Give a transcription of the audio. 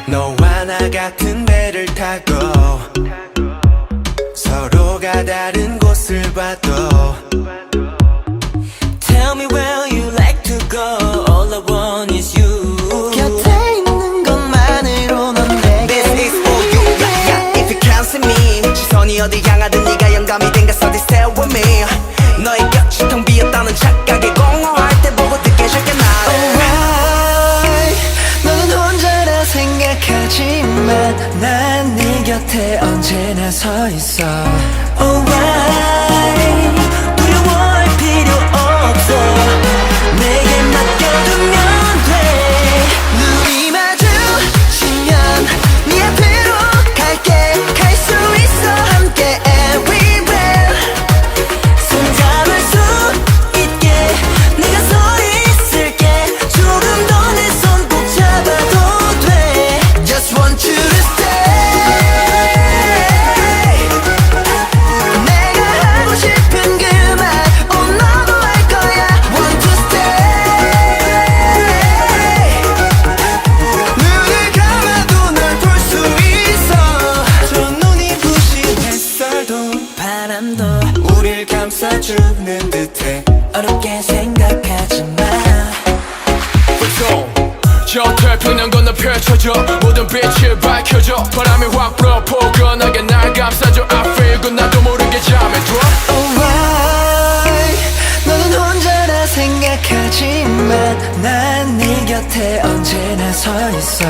너와 나 같은 배를 타고 서로가 다른 곳을 봐도 Tell me where you like to go. All I want is you. 곁에 있는 것만으로 넌 내게 This is for you. Yeah, yeah. If you can't see me 시선이 어디 향하든 네가 영감이 된 가서 stay with me. 너의 곁이 텅 비었다는 착각에 공허할 때 보고 느껴질게 나를. Alright 너는 혼자라 생각하지만 난 네 곁에 언제나 서 있어 Alright 두려워할 필요 없어. 내게 맡겨두면 돼. 눈이 마주치면 네 앞으로 갈게 갈 수 있어 함께 everywhere 손잡을 수 있게 내가 서 있을게. 조금 더 내 손 꼭 잡아도 돼. Just want you to stay 내가 하고 싶은 그 말 너도 알 거야 Want to stay 눈을 감아도 널 볼 수 있어 저 눈이 부신 햇살도 바람도 우릴 감싸주는 듯해. 어렵게 생각하지 마. 저 태평양 건너 펼쳐져 모든 빛을 밝혀줘. 바람이 확 불어 포근하게 날 감싸줘. I feel good 나도 모르게 잠에 들어. Alright 너는 혼자라 생각하지만 난 네 곁에 언제나 서 있어